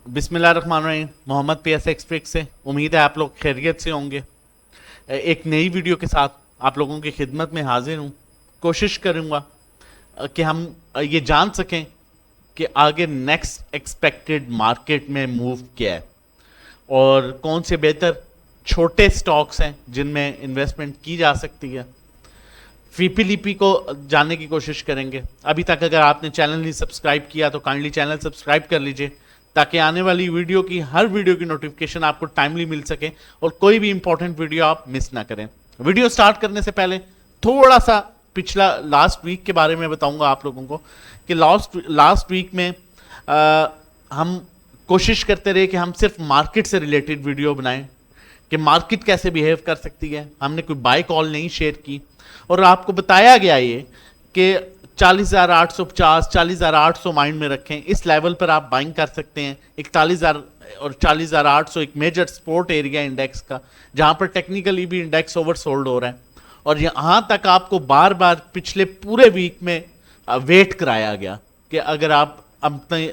बिस्मिल्लाहिर्रहमानिर्रहीम। Mohammad PS express से उम्मीद है आप लोग खैरियत से होंगे। एक नई वीडियो के साथ आप लोगों की खिदमत में हाजिर हूँ। कोशिश करूँगा कि हम ये जान सकें कि आगे नेक्स्ट एक्सपेक्टेड मार्केट में मूव क्या है और कौन से बेहतर छोटे स्टॉक्स हैं जिनमें इन्वेस्टमेंट की जा सकती है। फीपीलीपी को जानने की कोशिश करेंगे। अभी तक अगर आपने चैनल नहीं सब्सक्राइब किया तो काइंडली चैनल सब्सक्राइब कर लीजिए ताकि आने वाली वीडियो की हर वीडियो की नोटिफिकेशन आपको टाइमली मिल सके और कोई भी इंपॉर्टेंट वीडियो आप मिस ना करें। वीडियो स्टार्ट करने से पहले थोड़ा सा पिछला लास्ट वीक के बारे में बताऊंगा आप लोगों को कि लास्ट वीक में हम कोशिश करते रहे कि हम सिर्फ मार्केट से रिलेटेड वीडियो बनाएं कि मार्केट कैसे बिहेव कर सकती है। हमने कोई बाय कॉल नहीं शेयर की और आपको बताया गया ये कि 40,850 40,800 माइंड में रखें। इस लेवल पर आप बाइंग कर सकते हैं। 41,000 और 40,800 एक मेजर सपोर्ट एरिया इंडेक्स का, जहां पर टेक्निकली भी इंडेक्स ओवरसोल्ड हो रहा है और यहां तक आपको बार बार पिछले पूरे वीक में वेट कराया गया कि अगर आप अपने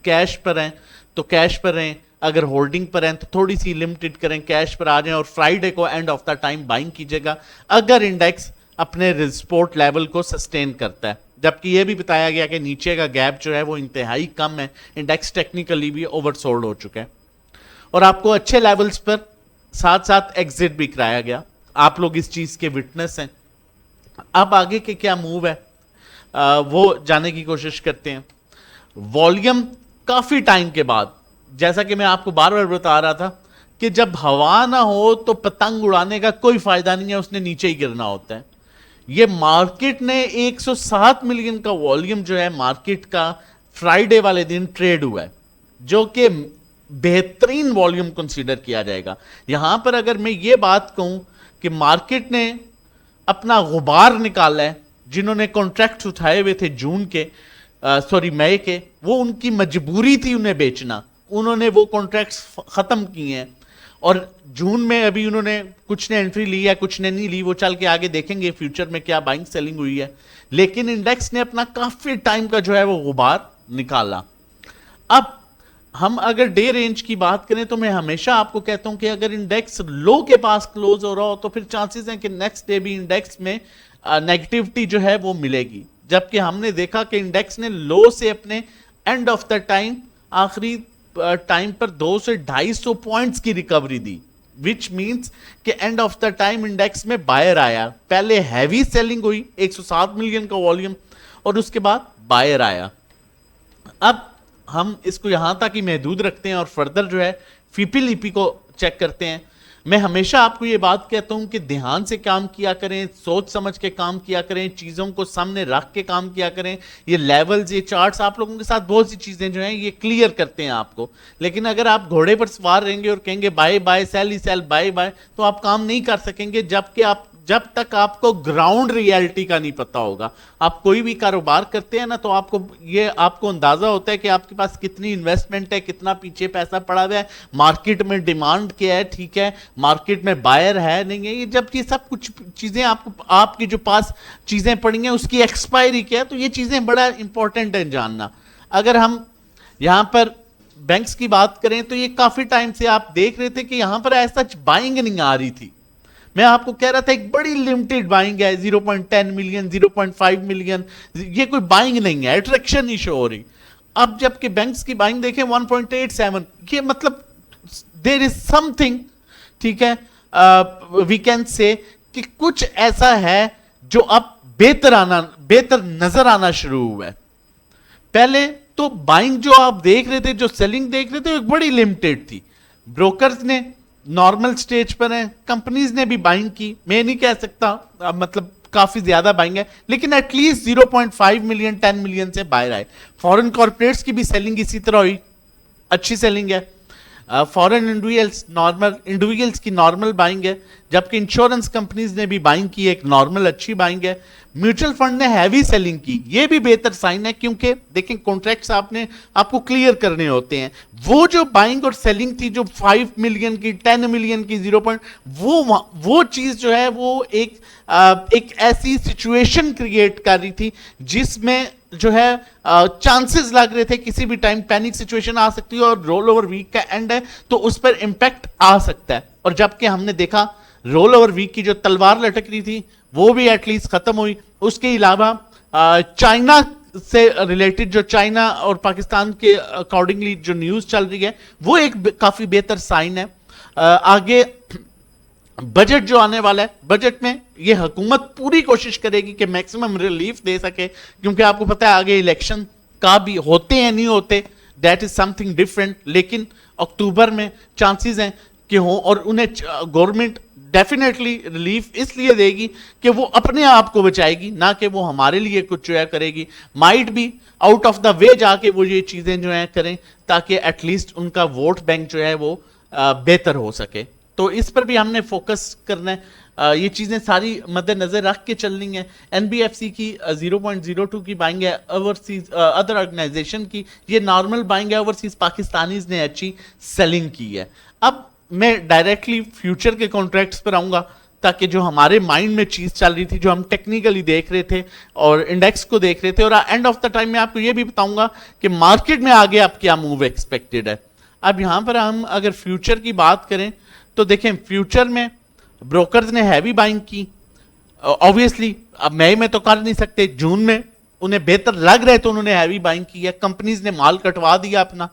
कैश पर हैं तो कैश पर रहें, अगर होल्डिंग पर हैं तो थोड़ी सी लिमिटेड करें, कैश पर आ जाएं और फ्राइडे को and of the time buying कीजिएगा अगर इंडेक्स अपने सपोर्ट लेवल को सस्टेन करता है। जबकि यह भी बताया गया कि नीचे का गैप जो है वो इंतहाई कम है, इंडेक्स टेक्निकली भी ओवरसोल्ड हो चुका है और आपको अच्छे लेवल्स पर साथ साथ एग्जिट भी कराया गया। आप लोग इस चीज के विटनेस हैं। अब आगे के क्या मूव है वो जानने की कोशिश करते हैं। वॉल्यूम काफी टाइम के बाद, जैसा कि मैं आपको बार बार बता रहा था कि जब हवा ना हो तो पतंग उड़ाने का कोई फायदा नहीं है, उसने नीचे ही गिरना होता है। ये मार्केट ने 107 मिलियन का वॉल्यूम जो है मार्केट का फ्राइडे वाले दिन ट्रेड हुआ है, जो कि बेहतरीन वॉल्यूम कंसीडर किया जाएगा। यहां पर अगर मैं ये बात कहूं कि मार्केट ने अपना गुबार निकाला है, जिन्होंने कॉन्ट्रैक्ट उठाए हुए थे जून के मई के, वो उनकी मजबूरी थी उन्हें बेचना, उन्होंने वो कॉन्ट्रैक्ट्स खत्म किए हैं और जून में अभी उन्होंने कुछ ने एंट्री ली है, कुछ ने नहीं ली, वो चल के आगे देखेंगे फ्यूचर में क्या बाइंग सेलिंग हुई है। लेकिन इंडेक्स ने अपना काफी टाइम का जो है वो गुबार निकाला। अब हम अगर डे रेंज की बात करें तो मैं हमेशा आपको कहता हूं कि अगर इंडेक्स लो के पास क्लोज हो रहा हो तो फिर चांसेस हैं कि नेक्स्ट डे भी इंडेक्स में नेगेटिविटी जो है वो मिलेगी। जबकि हमने देखा कि इंडेक्स ने लो से अपने एंड ऑफ द टाइम आखिरी टाइम पर 200 से 250 पॉइंट्स की रिकवरी दी, विच मींस कि and of the time index में बायर आया। पहले हैवी सेलिंग हुई 107 मिलियन का वॉल्यूम और उसके बाद बायर आया। अब हम इसको यहां तक ही महदूद रखते हैं और फर्दर जो है फीपीलीपी को चेक करते हैं। मैं हमेशा आपको ये बात कहता हूं कि ध्यान से काम किया करें, सोच समझ के काम किया करें, चीज़ों को सामने रख के काम किया करें। ये लेवल्स, ये चार्ट्स आप लोगों के साथ बहुत सी चीज़ें जो हैं ये क्लियर करते हैं आपको। लेकिन अगर आप घोड़े पर सवार रहेंगे और कहेंगे बाय बाय सेल ही सेल बाय बाय, तो आप काम नहीं कर सकेंगे जब तक आपको ग्राउंड रियलिटी का नहीं पता होगा। आप कोई भी कारोबार करते हैं ना तो आपको अंदाजा होता है कि आपके पास कितनी इन्वेस्टमेंट है, कितना पीछे पैसा पड़ा हुआ है, मार्केट में डिमांड क्या है, ठीक है, मार्केट में बायर है नहीं है। जब ये सब कुछ चीजें आपकी जो पास चीजें पड़ी हैं उसकी एक्सपायरी क्या है, तो ये चीजें बड़ा इंपॉर्टेंट है जानना। अगर हम यहां पर बैंक्स की बात करें तो ये काफी टाइम से आप देख रहे थे कि यहां पर ऐसा बाइंग नहीं आ रही थी। मैं आपको कह रहा था एक बड़ी लिमिटेड बाइंग है, 0.10 मिलियन 0.5 मिलियन, ये कोई बाइंग नहीं है, अट्रैक्शन नहीं शो हो रही। अब जबकि बैंक्स की बाइंग देखें 1.87, ये मतलब देयर इज समथिंग, ठीक है, वी कैन से कि कुछ ऐसा है जो अब बेहतर नजर आना शुरू हुआ है। पहले तो बाइंग जो आप देख रहे थे, जो सेलिंग देख रहे थे, एक बड़ी लिमिटेड थी। ब्रोकर्स ने नॉर्मल स्टेज पर हैं, कंपनीज ने भी बाइंग की, मैं नहीं कह सकता मतलब काफी ज्यादा बाइंग है, लेकिन एटलीस्ट 0.5 मिलियन 10 मिलियन से बाहर आए। फॉरेन कॉर्पोरेट्स की भी सेलिंग इसी तरह हुई, अच्छी सेलिंग है। फॉरेन इंडिविजुअल्स की नॉर्मल बाइंग है, जबकि इंश्योरेंस कंपनीज ने भी बाइंग की, एक नॉर्मल अच्छी बाइंग है। म्यूचुअल फंड ने हैवी सेलिंग की, ये भी बेहतर साइन है, क्योंकि देखें कॉन्ट्रैक्ट्स आपको क्लियर करने होते हैं। वो जो बाइंग और सेलिंग थी, जो 5 मिलियन की, 10 मिलियन की, 0. वो चीज जो है वो एक ऐसी सिचुएशन क्रिएट कर रही थी जिसमें जो है चांसेस लग रहे थे किसी भी टाइम पैनिक सिचुएशन आ सकती है और रोल ओवर वीक का एंड है तो उस पर इंपैक्ट आ सकता है। और जबकि हमने देखा रोल ओवर वीक की जो तलवार लटक रही थी वो भी एटलीस्ट खत्म हुई। उसके अलावा चाइना से रिलेटेड, जो चाइना और पाकिस्तान के अकॉर्डिंगली जो न्यूज चल रही है, वो एक काफी बेहतर साइन है। आगे बजट जो आने वाला है, बजट में ये हुकूमत पूरी कोशिश करेगी कि मैक्सिमम रिलीफ दे सके, क्योंकि आपको पता है आगे इलेक्शन का भी होते हैं नहीं होते, दैट इज समथिंग डिफरेंट। लेकिन अक्टूबर में चांसेस हैं कि हो, और उन्हें गवर्नमेंट डेफिनेटली रिलीफ इसलिए देगी कि वो अपने आप को बचाएगी, ना कि वो हमारे लिए कुछ जो है करेगी। माइट भी आउट ऑफ द वे जाके वो ये चीजें जो है करें ताकि एटलीस्ट उनका वोट बैंक जो है वो बेहतर हो सके। तो इस पर भी हमने फोकस करना है। ये चीजें सारी मद्देनजर रख के चलनी है। एनबीएफसी की 0.02 की बाइंग है, ओवरसीज अदर ऑर्गेनाइजेशन की ये नॉर्मल बाइंग है, ओवरसीज पाकिस्तानीज ने अच्छी सेलिंग की है। अब मैं डायरेक्टली फ्यूचर के कॉन्ट्रैक्ट्स पर आऊंगा ताकि जो हमारे माइंड में चीज चल रही थी, जो हम टेक्निकली देख रहे थे और इंडेक्स को देख रहे थे, और एंड ऑफ द टाइम में आपको ये भी बताऊंगा कि मार्केट में आगे आप क्या मूव एक्सपेक्टेड है। अब यहां पर हम अगर फ्यूचर की बात करें तो देखें फ्यूचर में ब्रोकर्स ने हैवी बाइंग की। ऑब्वियसली अब मई में तो कर नहीं सकते, जून में उन्हें बेहतर लग रहे तो उन्होंने हैवी बाइंग की है। कंपनीज ने माल कटवा दिया अपना,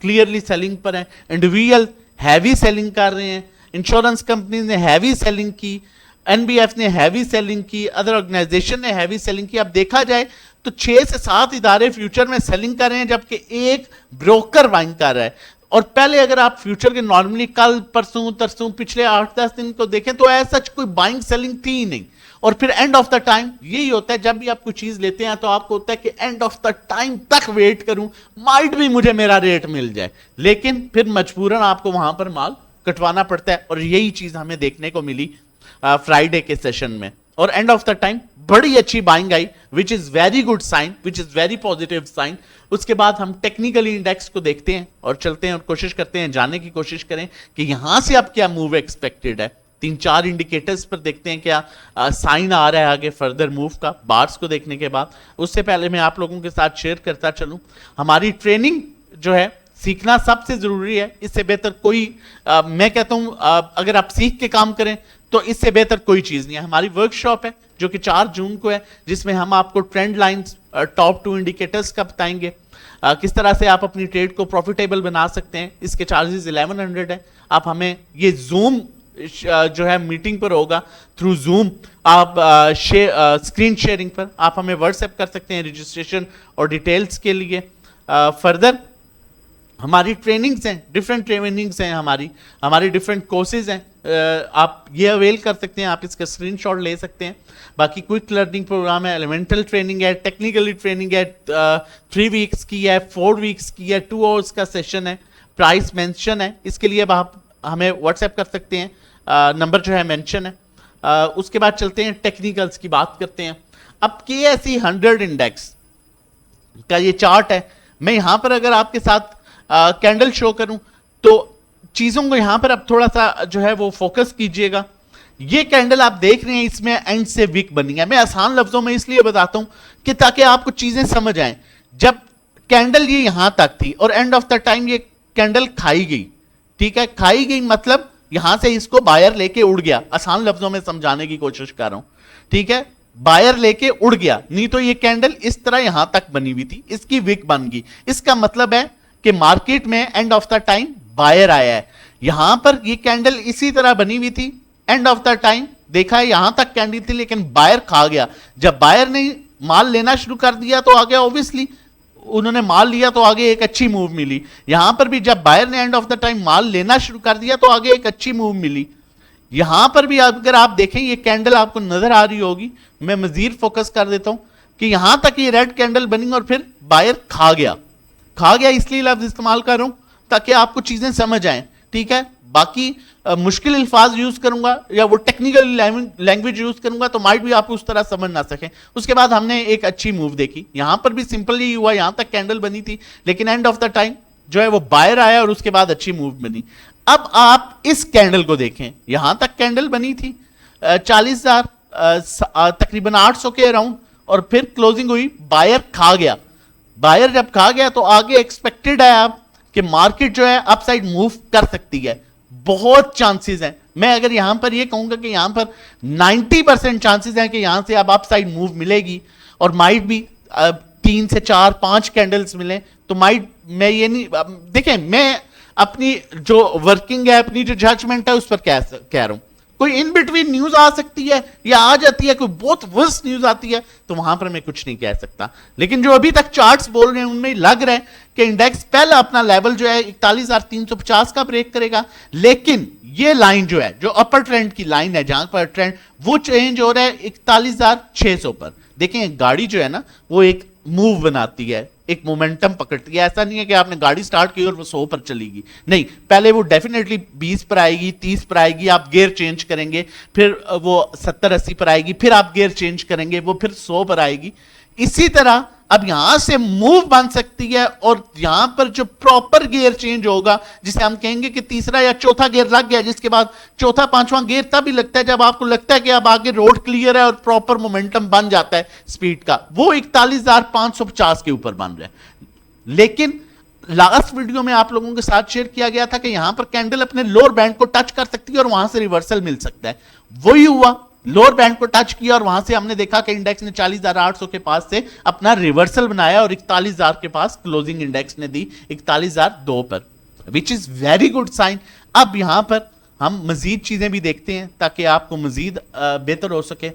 क्लियरली सेलिंग पर है। इंडिविजुअल हैवी सेलिंग कर रहे हैं, इंश्योरेंस कंपनीज ने हैवी सेलिंग की, एनबीएफ ने हैवी सेलिंग की, अदर ऑर्गेनाइजेशन ने हैवी सेलिंग की। अब देखा जाए तो 6 से 7 इदारे फ्यूचर में सेलिंग कर रहे हैं, जबकि एक ब्रोकर बाइंग कर रहा है। और पहले अगर आप फ्यूचर के नॉर्मली कल परसों तरसों पिछले 8-10 दिन को देखें तो ऐसा कोई बाइंग सेलिंग थी ही नहीं। और फिर एंड ऑफ द टाइम यही होता है, जब भी आप कोई चीज लेते हैं तो आपको होता है कि एंड ऑफ द टाइम तक वेट करूं, माइट भी मुझे मेरा रेट मिल जाए, लेकिन फिर मजबूरन आपको वहां पर माल कटवाना पड़ता है। और यही चीज हमें देखने को मिली फ्राइडे के सेशन में। और एंड ऑफ द टाइम बड़ी अच्छी बाइंग आई, which is very good sign, which is very positive sign. उसके बाद हम टेक्निकली इंडेक्स को देखते हैं और चलते हैं और कोशिश करते हैं, जानने की कोशिश करें कि यहां से अब क्या मूव एक्सपेक्टेड है। 3-4 इंडिकेटर्स पर देखते हैं क्या साइन आ रहा है आगे फर्दर मूव का, बार्स को देखने के बाद। उससे पहले मैं आप लोगों के साथ शेयर करता चलूं, हमारी ट्रेनिंग जो है सीखना सबसे जरूरी है। इससे बेहतर कोई मैं कहता हूं अगर आप सीख के काम करें तो इससे बेहतर कोई चीज नहीं है। हमारी वर्कशॉप है जो कि 4 जून को है, जिसमें हम आपको ट्रेंड लाइंस, टॉप 2 इंडिकेटर्स का बताएंगे, किस तरह से आप अपनी ट्रेड को प्रॉफिटेबल बना सकते हैं। इसके चार्जेस 1100 है। आप हमें ये जूम जो है मीटिंग पर होगा, थ्रू जूम आप स्क्रीन शेयरिंग पर आप हमें व्हाट्सएप कर सकते हैं रजिस्ट्रेशन और डिटेल्स के लिए। फर्दर हमारी ट्रेनिंग्स हैं, डिफरेंट ट्रेनिंग्स हैं, हमारी डिफरेंट कोर्सेज हैं, आप ये अवेल कर सकते हैं, आप इसका स्क्रीनशॉट ले सकते हैं। बाकी क्विक लर्निंग प्रोग्राम है, एलिमेंटल ट्रेनिंग है, टेक्निकली ट्रेनिंग है, 3 वीक्स की है, 4 वीक्स की है, 2 आवर्स का सेशन है, प्राइस मेंशन है। इसके लिए आप हमें व्हाट्सएप कर सकते हैं, नंबर जो है मेंशन है। उसके बाद चलते हैं टेक्निकल्स की बात करते हैं। अब KSE 100 इंडेक्स का ये चार्ट है। मैं यहां पर अगर आपके साथ कैंडल शो करूं तो चीजों को यहां पर अब थोड़ा सा जो है वो फोकस कीजिएगा। ये कैंडल आप देख रहे हैं, इसमें एंड से वीक बनी है। मैं आसान लफ्जों में इसलिए बताता हूं कि ताकि आपको चीजें समझ आए। जब कैंडल ये यहां तक थी और एंड ऑफ द टाइम ये कैंडल खाई गई, ठीक है, खाई गई मतलब यहां से इसको बायर लेके उड़ गया। आसान लफ्जों में समझाने की कोशिश कर रहा हूं, ठीक है, बायर लेके उड़ गया, नहीं तो ये कैंडल इस तरह यहां तक बनी हुई थी, इसकी विक बन गई। इसका मतलब है कि मार्केट में end of the time buyer आया है। यहां पर ये कैंडल इसी तरह बनी हुई थी, एंड ऑफ द टाइम देखा है यहां तक कैंडल थी, लेकिन बायर खा गया। जब बायर ने माल लेना शुरू कर दिया तो आगे ऑब्वियसली उन्होंने माल लिया तो आगे एक अच्छी मूव मिली। यहां पर भी जब बायर ने एंड ऑफ द टाइम माल लेना शुरू कर दिया तो आगे एक अच्छी मूव मिली। यहां पर भी अगर आप देखें ये कैंडल आपको नजर आ रही होगी, मैं मजीद फोकस कर देता हूं कि यहां तक ये रेड कैंडल बनी और फिर बायर खा गया। इसलिए लफ्ज इस्तेमाल कर रहा हूं ताकि आपको चीजें समझ आए, ठीक है। باقی مشکل الفاظ یوز کروں گا یا وہ ٹیکنیکل لینگویج یوز کروں گا تو مائٹ بھی آپ اس طرح سمجھ نہ سکیں. اس کے بعد ہم نے ایک اچھی موو دیکھی, یہاں پر بھی سمپل ہی ہوا, یہاں تک کینڈل بنی تھی لیکن اینڈ آف دا ٹائم جو ہے وہ بائر آیا اور اس کے بعد اچھی موو بنی. اب آپ اس کینڈل کو دیکھیں, یہاں تک کینڈل بنی تھی 40,000 تقریباً 800 کے اراؤنڈ, اور پھر کلوزنگ ہوئی, بائر کھا گیا. بائر جب کھا گیا تو آگے ایکسپیکٹڈ ہے آپ کہ مارکیٹ جو ہے اپ سائڈ موو کر سکتی ہے, بہت چانسز ہیں. میں اگر یہاں پر یہ کہوں گا کہ یہاں پر 90% چانسز ہیں کہ یہاں سے اب اپ سائڈ موو ملے گی, اور مائٹ بھی 3 سے 4 5 کینڈلز ملیں تو مائٹ, میں یہ نہیں, دیکھیں میں اپنی جو ورکنگ ہے, اپنی جو ججمنٹ ہے اس پر کہہ رہا ہوں. کوئی ان بٹوین نیوز آ سکتی ہے یا آ جاتی ہے, کوئی بہت ورس نیوز آتی ہے تو وہاں پر میں کچھ نہیں کہہ سکتا. لیکن جو ابھی تک چارٹس بول رہے ہیں ان میں لگ رہا ہے کہ انڈیکس پہلا اپنا لیول جو ہے 41,350 کا بریک کرے گا, لیکن یہ لائن جو ہے, جو اپر ٹرینڈ کی لائن ہے جہاں پر ٹرینڈ وہ چینج ہو رہا ہے 41,600 پر. دیکھیں گاڑی جو ہے نا وہ ایک موو بناتی ہے, ایک مومنٹم پکڑتی ہے. ایسا نہیں ہے کہ آپ نے گاڑی سٹارٹ کی اور وہ 100 پر چلی گی, نہیں, پہلے وہ ڈیفینیٹلی 20 پر آئے گی, 30 پر آئے گی, آپ گیئر چینج کریں گے, پھر وہ 70-80 پر آئے گی, پھر آپ گیئر چینج کریں گے, وہ پھر 100 پر آئے گی. اسی طرح اب یہاں سے موو بن سکتی ہے, اور یہاں پر جو پراپر گیئر چینج ہوگا جسے ہم کہیں گے کہ تیسرا یا چوتھا گیئر لگ گیا, جس کے بعد چوتھا پانچواں گیئر تب ہی لگتا ہے جب آپ کو لگتا ہے کہ اب آگے روڈ کلیئر ہے اور پراپر مومنٹم بن جاتا ہے سپیڈ کا, وہ 41,550 کے اوپر بن رہا ہے. لیکن لاسٹ ویڈیو میں آپ لوگوں کے ساتھ شیئر کیا گیا تھا کہ یہاں پر کینڈل اپنے لوور بینڈ کو ٹچ کر سکتی ہے اور وہاں سے ریورسل مل سکتا ہے. وہی ہوا, لوور بینڈ کو ٹچ کیا اور وہاں سے ہم نے دیکھا کہ انڈیکس نے 40,800 کے پاس سے اپنا ریورسل بنایا اور 41,000 کے پاس کلوزنگ انڈیکس نے دی 41,002 پر, which is very good sign. اب یہاں پر ہم مزید چیزیں بھی دیکھتے ہیں تاکہ آپ کو مزید بہتر ہو سکے.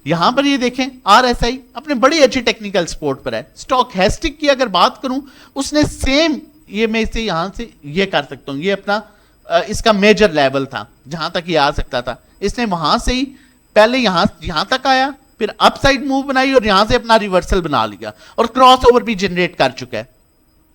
یہاں پر یہ دیکھیں آر ایس آئی اپنے بڑی اچھی ٹیکنیکل سپورٹ پر ہے. اسٹاک ہیسٹک کی اگر بات کروں, اس نے سیم, یہ میں اسے یہاں سے یہ کر سکتا ہوں, یہ اپنا اس کا میجر لیول تھا جہاں تک یہ آ سکتا تھا, اس نے وہاں سے ہی پہلے یہاں تک آیا, پھر اپ سائڈ موو بنائی اور یہاں سے اپنا ریورسل بنا لیا اور کراس اوور بھی جنریٹ کر چکا ہے.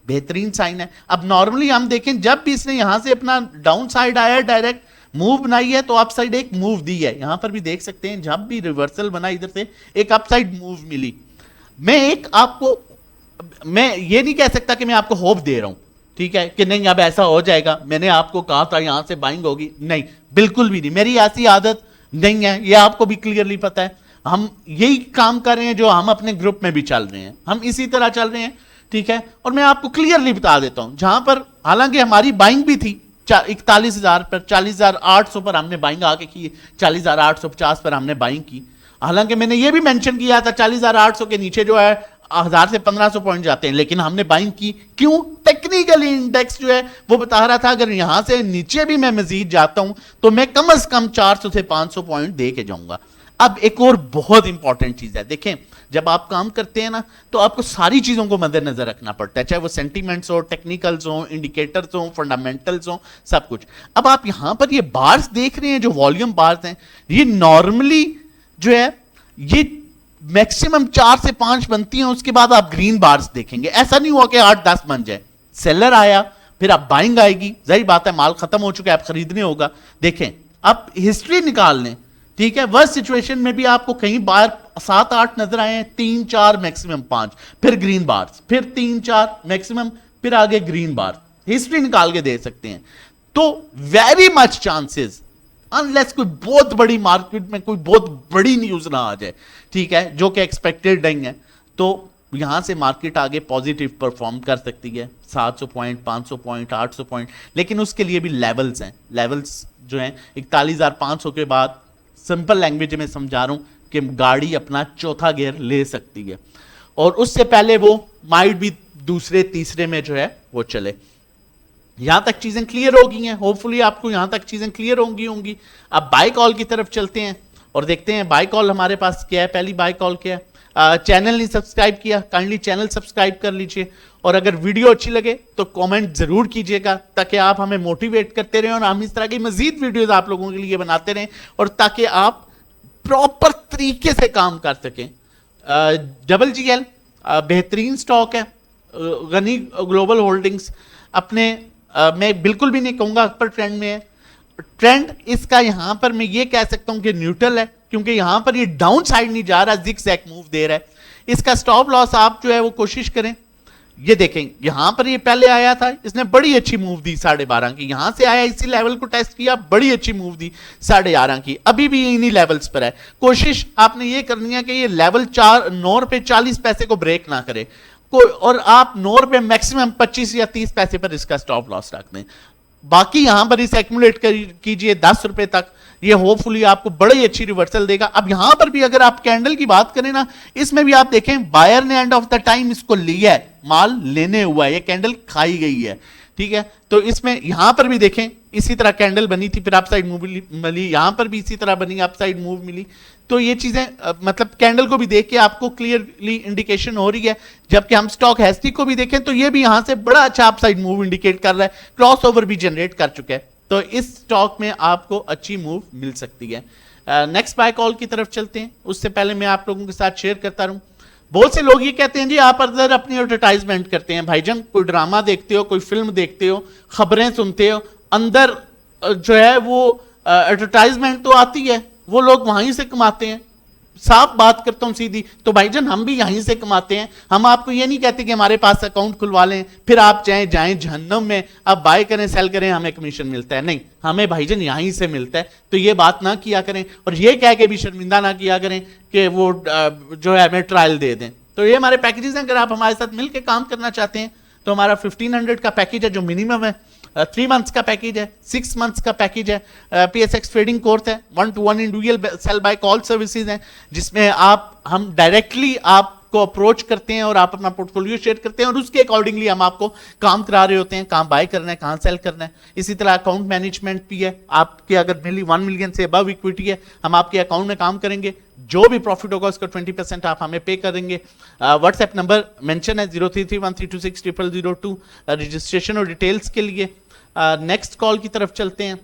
بہترین سائن ہے. اب نارملی ہم دیکھیں جب بھی اس نے یہاں سے اپنا ڈاؤن سائڈ آیا ڈائریکٹ موو بنائی ہے تو اپ سائڈ ایک موو دی ہے. یہاں پر بھی دیکھ سکتے ہیں جب بھی ریورسل بنا ادھر سے ایک اپ سائڈ موو ملی. میں ایک آپ کو, میں یہ نہیں کہہ سکتا کہ میں آپ کو ہوپ دے رہا ہوں, ٹھیک ہے, کہ نہیں اب ایسا ہو جائے گا, میں نے آپ کو کہا تھا یہاں سے بائنگ ہوگی, نہیں بالکل بھی نہیں, میری ایسی عادت نہیں ہے, یہ آپ کو بھی کلیئرلی پتا ہے. ہم یہی کام کر رہے ہیں جو ہم اپنے گروپ میں بھی چل رہے ہیں, ہم اسی طرح چل رہے ہیں, ٹھیک ہے. اور میں آپ کو کلیئرلی بتا دیتا ہوں, جہاں پر حالانکہ ہماری بائنگ بھی تھی 41,000 پر, 40,800 پر ہم نے بائنگ آگے کی, 40,850 پر ہم نے بائنگ کی. حالانکہ میں نے یہ بھی مینشن کیا تھا 40,800 کے نیچے جو ہے 1000 سے 1500 پوائنٹ جاتے ہیں, لیکن ہم نے بائنگ کی. کیوں؟ ٹیکنیکلی انڈیکس جو ہے وہ بتا رہا تھا اگر یہاں سے نیچے بھی میں مزید جاتا ہوں تو میں کم از کم 400 سے 500 پوائنٹ دے کے جاؤں گا. اب ایک اور بہت امپورٹنٹ چیز ہے, دیکھیں جب آپ کام کرتے ہیں نا تو آپ کو ساری چیزوں کو مد نظر رکھنا پڑتا ہے, چاہے وہ سینٹیمنٹس ہو, ٹیکنیکلز ہوں, انڈیکیٹرز ہوں, فنڈامنٹلز ہوں, سب کچھ. اب آپ یہاں پر یہ بارز دیکھ رہے ہیں جو والیوم بارز ہیں, یہ نارملی جو ہے یہ میکسیمم 4 سے 5 بنتی ہیں, اس کے بعد آپ گرین بارز دیکھیں گے. ایسا نہیں ہوا کہ 8-10 بن جائے. سیلر آیا پھر اب بائنگ آئے گی, ظاہر بات ہے مال ختم ہو چکا ہے, اب خریدنے ہوگا. دیکھیں اب ہسٹری نکال لیں, ٹھیک ہے, ورس سچویشن میں بھی آپ کو کہیں باہر 7-8 نظر آئے ہیں, 3-4 میکسیمم 5, پھر گرین بارز, پھر 3-4 میکسیمم, پھر آگے گرین بارز. ہسٹری نکال کے دے سکتے ہیں. تو ویری مچ چانسز, انلیس کوئی بہت بڑی مارکیٹ میں کوئی بہت بڑی نیوز نہ آ جائے, ٹھیک ہے, جو کہ ایکسپیکٹڈ نہیں ہے, تو یہاں سے مارکیٹ آگے پوزیٹیو پرفارم کر سکتی ہے 700 پوائنٹ, 500 پوائنٹ, 800 پوائنٹ. لیکن اس کے لیے بھی لیولز ہیں. لیولز جو ہیں 41,500 کے بعد سمپل لینگویج میں سمجھا رہا ہوں کہ گاڑی اپنا چوتھا گیئر لے سکتی ہے, اور اس سے پہلے وہ مائٹ بھی دوسرے تیسرے میں جو ہے وہ چلے. یہاں تک چیزیں کلیئر ہو گئی ہیں, ہوپ فلی آپ کو یہاں تک چیزیں کلیئر ہوں گی. اب بائی کال کی طرف چلتے ہیں اور دیکھتے ہیں بائی کال ہمارے پاس کیا ہے. پہلی بائی کال کیا ہے, چینل نہیں سبسکرائب کیا, کائنڈلی چینل سبسکرائب کر لیجئے, اور اگر ویڈیو اچھی لگے تو کومنٹ ضرور کیجئے گا تاکہ آپ ہمیں موٹیویٹ کرتے رہیں اور ہم اس طرح کی مزید ویڈیوز آپ لوگوں کے لیے بناتے رہیں, اور تاکہ آپ پراپر طریقے سے کام کر سکیں. ڈبل جی ایل بہترین سٹاک ہے, غنی گلوبل ہولڈنگز اپنے, میں بالکل بھی نہیں کہوں گا اپر ٹرینڈ میں ہے, ट्रेंड इसका यहां पर मैं ये कह सकता हूं कि न्यूट्रल है, क्योंकि यहां पर ये डाउन साइड नहीं जा रहा, जिगजैग मूव दे रहा है। इसका स्टॉप लॉस आप जो है वो कोशिश करें, ये देखें यहां पर ये पहले आया था, इसने बड़ी अच्छी मूव दी 12.5 की, यहां से आया इसी लेवल को टेस्ट किया, बड़ी अच्छी मूव दी 11.5 की, अभी भी इन्हीं लेवल्स पर है। कोशिश आपने ये करनी है कि ये लेवल 9 रुपए 40 पैसे को ब्रेक ना करे, और आप 9 रुपए मैक्सिमम 25 या 30 पैसे पर इसका स्टॉप लॉस रख दें। बाकी यहां पर इसे एक्यूमुलेट कीजिए 10 रुपए तक, ये होपफुली आपको बड़ी अच्छी रिवर्सल देगा। अब यहां पर भी अगर आप कैंडल की बात करें ना, इसमें भी आप देखें बायर ने एंड ऑफ द टाइम इसको लिया है, माल लेने हुआ है, ये कैंडल खाई गई है, ठीक है। तो इसमें यहां पर भी देखें इसी तरह कैंडल बनी थी, फिर अपसाइड मूव मिली, यहां पर भी इसी तरह बनी, अपसाइड मूव मिली। तो ये चीजें मतलब कैंडल को भी देख के आपको क्लियरली इंडिकेशन हो रही है। जबकि हम स्टॉक हैस्टी को भी देखें तो ये भी यहां से बड़ा अच्छा अपसाइड मूव इंडिकेट कर रहा है, क्रॉस ओवर भी जनरेट कर चुका है। तो इस स्टॉक में आपको अच्छी मूव मिल सकती है। नेक्स्ट बाय कॉल की तरफ चलते हैं, उससे पहले मैं आप लोगों के साथ शेयर करता रहूं। बहुत से लोग ये कहते हैं जी आप अंदर अपनी एडवर्टाइजमेंट करते हैं, भाईजान कोई ड्रामा देखते हो, कोई फिल्म देखते हो, खबरें सुनते हो, अंदर जो है वो एडवर्टाइजमेंट तो आती है, वो लोग वहीं से कमाते हैं। साफ बात करता हूं सीधी, तो भाईजान हम भी यहीं से कमाते हैं। हम आपको ये नहीं कहते कि हमारे पास अकाउंट खुलवा लें फिर आप जाएं जहन्नम में, आप बाय करें सेल करें हमें कमीशन मिलता है, नहीं, हमें भाईजान यहीं से मिलता है। तो ये बात ना किया करें और ये कह के भी शर्मिंदा ना किया करें कि वो जो है हमें ट्रायल दे दें। तो ये हमारे पैकेजेस हैं, अगर आप हमारे साथ मिलकर काम करना चाहते हैं तो हमारा 1500 का पैकेज है जो मिनिमम है, 3 मंथ्स का पैकेज है, 6 मंथ्स का पैकेज है, PSX ट्रेडिंग कोर्स है, 1-to-1 individual sell buy call services हैं, जिसमें हम डायरेक्टली आपको अप्रोच करते हैं और आप अपना पोर्टफोलियो शेयर करते हैं और उसके अकॉर्डिंगली हम आपको काम करा रहे होते हैं, कहाँ बाय करना है, कहाँ सेल करना है। इसी तरह अकाउंट मैनेजमेंट भी है, आपके अगर 1 मिलियन से अबव इक्विटी है हम आपके अकाउंट में काम करेंगे, जो भी प्रॉफिट होगा उसका 20% आप हमें पे करेंगे। व्हाट्सएप नंबर मेंशन है 0331326002 रजिस्ट्रेशन और डिटेल्स के लिए। नेक्स्ट कॉल की तरफ चलते हैं।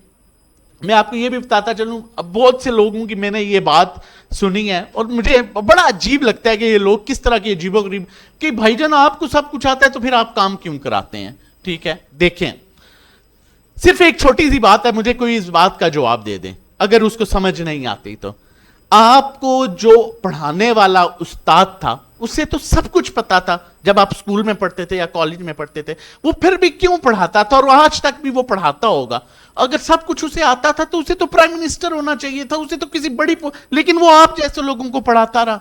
मैं आपको ये भी बताता चलूं, बहुत से लोगों की मैंने ये बात सुनी है और मुझे बड़ा अजीब लगता है कि ये लोग किस तरह के अजीबोगरीब कि भाईजान आपको सब कुछ आता है तो फिर आप काम क्यों कराते हैं। ठीक है, देखें सिर्फ एक छोटी सी बात है, मुझे कोई इस बात का जवाब दे दें अगर उसको समझ नहीं आती तो। आपको जो पढ़ाने वाला उस्ताद था उससे तो सब कुछ पता था जब आप स्कूल में पढ़ते थे या कॉलेज में पढ़ते थे, वो फिर भी क्यों पढ़ाता था और आज तक भी वो पढ़ाता होगा। अगर सब कुछ उसे आता था तो उसे तो प्राइम मिनिस्टर होना चाहिए था, उसे तो किसी बड़ी लेकिन वो आप जैसे लोगों को पढ़ाता रहा।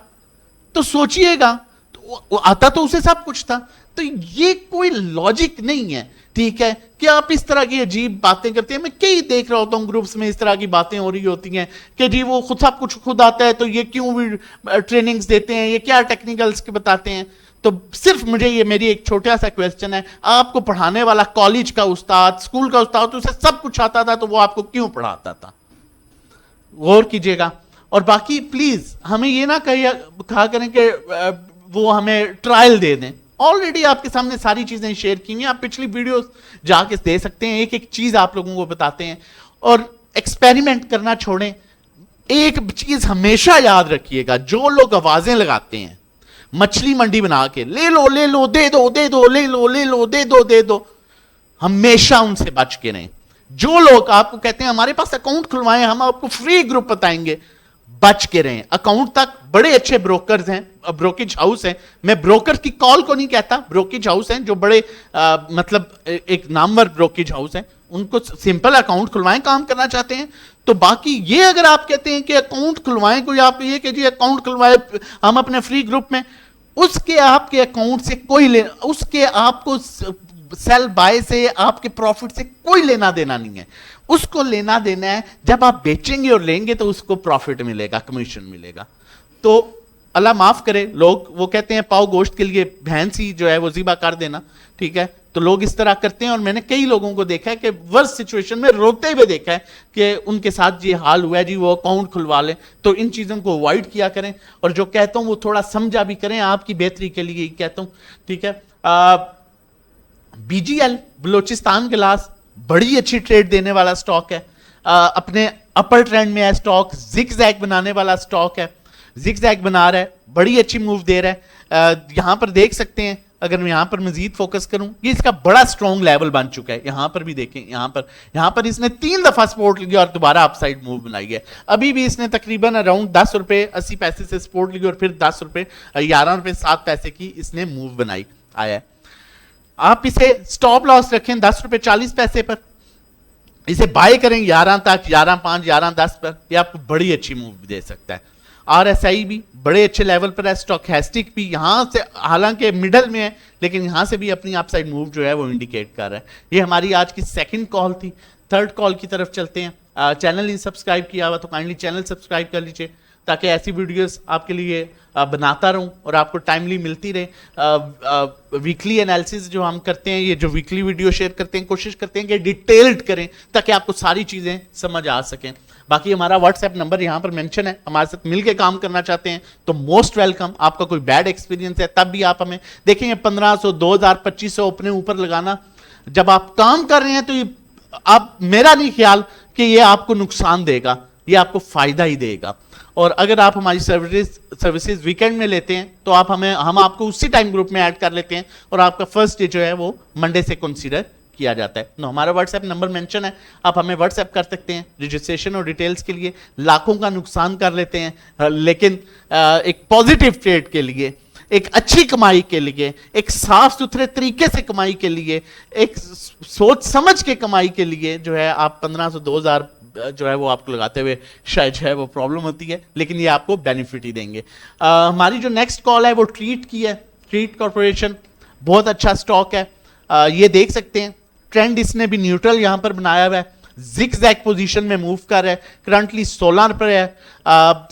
तो सोचिएगा, तो आता तो उसे सब कुछ था। तो ये कोई लॉजिक नहीं है, ठीक है, कि आप इस तरह की अजीब बातें करते हैं। मैं कई देख रहा होता हूं ग्रुप्स में इस तरह की बातें हो रही होती हैं कि जी वो खुद सब कुछ खुद आता है तो ये क्यों भी ट्रेनिंग्स देते हैं, ये क्या टेक्निकल्स के बताते हैं। तो सिर्फ मुझे ये मेरी एक छोटा सा क्वेश्चन है, आपको पढ़ाने वाला कॉलेज का उस्ताद, स्कूल का उस्ताद, तो उसे सब कुछ आता था तो वो आपको क्यों पढ़ाता था, गौर कीजिएगा। और बाकी प्लीज हमें ये ना कहा करें कि वो हमें ट्रायल दे दें। ऑलरेडी आपके सामने सारी चीजें शेयर की हुई हैं, आप पिछली वीडियोस जाके दे सकते हैं, एक एक चीज आप लोगों को बताते हैं। और एक्सपेरिमेंट करना छोड़ें। एक चीज हमेशा याद रखिएगा, जो लोग आवाजें लगाते हैं मछली मंडी बना के ले लो दे दो दे दो, ले लो दे दो, हमेशा उनसे बच के रहें। जो लोग आपको कहते हैं हमारे पास अकाउंट खुलवाएं, हम आपको फ्री ग्रुप बताएंगे, बच के रहें। अकाउंट तक बड़े अच्छे ब्रोकर्स हैं, ब्रोकेज हाउस हैं, मैं ब्रोकर की कॉल को नहीं कहता, ब्रोकेज हाउस हैं जो बड़े मतलब एक नामवर ब्रोकेज हाउस हैं, उनको सिंपल अकाउंट खुलवाएं काम करना चाहते हैं। तो बाकी ये अगर आप कहते हैं कि अकाउंट खुलवाएं, कोई आप ये कि जी अकाउंट खुलवाए हम अपने फ्री ग्रुप में, उसके आपके अकाउंट से उसके आपको सेल बाय से आपके प्रॉफिट से कोई लेना देना नहीं है। उसको लेना देना है जब आप बेचेंगे और लेंगे तो उसको प्रॉफिट मिलेगा, कमीशन मिलेगा। तो अल्लाह माफ करे, लोग वो कहते हैं पाव गोश्त के लिए भैंस ही जो है वो ज़िबा कर देना, ठीक है। तो लोग इस तरह करते हैं और मैंने कई लोगों को देखा है कि वर्स्ट सिचुएशन में रोते हुए देखा है कि उनके साथ ये हाल हुआ है जी, वो अकाउंट खुलवा लें। तो इन चीज़ों को अवॉइड किया करें और जो कहता हूं वो थोड़ा समझा भी करें, आपकी बेहतरी के लिए ही कहता हूं, ठीक है। BGL बलोचिस्तान ग्लास बड़ी अच्छी ट्रेड देने वाला स्टॉक है, अपने अपर ट्रेंड में है स्टॉक, जिगजैग बनाने वाला स्टॉक है, जिगजैग बना रहा है, बड़ी अच्छी मूव दे रहा है। यहां पर देख सकते हैं اگر میں یہاں پر مزید فوکس کروں، یہ اس کا بڑا سٹرونگ لیول بن چکا ہے. یہاں پر بھی دیکھیں، یہاں پر اس نے 3 دفعہ سپورٹ لیا اور دوبارہ اپ سائڈ موو بنائی ہے. ابھی بھی اس نے تقریباً اراؤنڈ 10 روپے 80 پیسے سے سپورٹ لی اور پھر 10 روپے 11 روپے 7 پیسے کی اس نے موو بنائی آیا ہے. آپ اسے سٹاپ لاس رکھیں 10 روپے 40 پیسے پر، اسے بائی کریں 11 تک، 11.5 11.10 پر، یہ آپ کو بڑی اچھی موو دے سکتا ہے. آر ایس آئی بھی بڑے اچھے لیول پر ہے، اسٹوکاسٹک بھی یہاں سے حالانکہ مڈل میں ہے لیکن یہاں سے بھی اپنی اپ سائڈ موو جو ہے وہ انڈیکیٹ کر رہا ہے. یہ ہماری آج کی سیکنڈ کال تھی. تھرڈ کال کی طرف چلتے ہیں. چینل نہیں سبسکرائب کیا ہوا تو کائنڈلی چینل سبسکرائب کر لیجیے تاکہ ایسی ویڈیوز آپ کے لیے بناتا رہوں اور آپ کو ٹائملی ملتی رہے. ویکلی انالیسز جو ہم کرتے ہیں، یہ جو ویکلی ویڈیو شیئر کرتے ہیں، کوشش کرتے ہیں کہ ڈیٹیلڈ کریں تاکہ آپ کو ساری چیزیں سمجھ آ سکیں. باقی ہمارا واٹس ایپ نمبر یہاں پر مینشن ہے، ہمارے ساتھ مل کے کام کرنا چاہتے ہیں تو موسٹ ویلکم. آپ کا کوئی بیڈ ایکسپیرینس ہے تب بھی آپ ہمیں دیکھیں گے. 1500 2000 2500 اپنے اوپر لگانا جب آپ کام کر رہے ہیں تو آپ، میرا نہیں خیال کہ یہ آپ کو نقصان دے گا، یہ آپ کو فائدہ ہی دے گا. اور اگر آپ ہماری سروسز ویکینڈ میں لیتے ہیں تو ہم آپ کو اسی ٹائم گروپ میں ایڈ کر لیتے ہیں اور آپ کا فرسٹ ڈے جو ہے وہ منڈے سے کنسیڈر کیا جاتا ہے. ہمارا واٹس ایپ نمبر مینشن ہے، آپ ہمیں واٹس ایپ کر سکتے ہیں. رجسٹریشن اور ڈیٹیلز کے لیے لاکھوں کا نقصان کر لیتے ہیں لیکن ایک پازیٹیو ٹریڈ کے لیے، ایک اچھی کمائی کے لیے، ایک صاف ستھرے طریقے سے کمائی کے لیے، ایک سوچ سمجھ کے کمائی کے لیے جو ہے آپ 1500 2000 جو ہے وہ آپ کو لگاتے ہوئے شاید جو ہے وہ پرابلم ہوتی ہے لیکن یہ آپ کو بینیفٹ ہی دیں گے. ہماری جو نیکسٹ کال ہے وہ ٹریٹ کی ہے. ٹریٹ کارپوریشن بہت اچھا سٹاک ہے. یہ دیکھ سکتے ہیں ٹرینڈ اس نے بھی نیوٹرل یہاں پر بنایا ہوا ہے. زگ زیگ پوزیشن میں موو کر رہا ہے. کرنٹلی 16 پر ہے.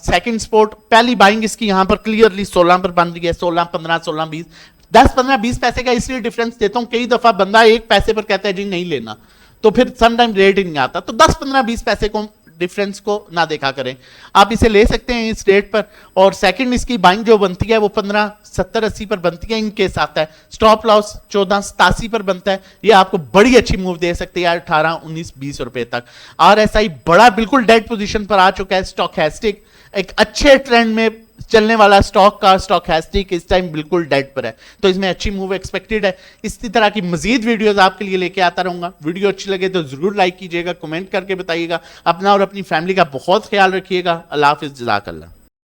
سیکنڈ سپورٹ پہلی بائنگ اس کی یہاں پر کلیئرلی 16 پر بن رہی ہے. 16 15 16 20 10 15 20 پیسے کا اس لیے ڈفرنس دیتا ہوں. کئی دفعہ بندہ 1 پیسے پر کہتا ہے جی نہیں لینا تو پھر سم ٹائم ریٹ ہی نہیں آتا. تو 10 15 20 پیسے کو ڈفرنس کو نہ دیکھا کریں. آپ اسے لے سکتے ہیں اس ریٹ پر. اور سیکنڈ اس کی بائنگ جو بنتی ہے وہ 15 70 80 پر بنتی ہے. ان کیس آتا ہے سٹاپ لاس 14 87 پر بنتا ہے. یہ آپ کو بڑی اچھی موو دے سکتے ہیں 18 19 20 روپے تک. آر ایس آئی بڑا بالکل ڈیڈ پوزیشن پر آ چکا ہے. اسٹوکاسٹک ایک اچھے ٹرینڈ میں چلنے والا سٹاک کا اسٹوکاسٹک اس ٹائم بالکل ڈیڈ پر ہے تو اس میں اچھی موو ایکسپیکٹڈ ہے. اسی طرح کی مزید ویڈیوز آپ کے لیے لے کے آتا رہوں گا. ویڈیو اچھی لگے تو ضرور لائک کیجیے گا، کمنٹ کر کے بتائیے گا. اپنا اور اپنی فیملی کا بہت خیال رکھیے گا. اللہ حافظ. جزاک اللہ.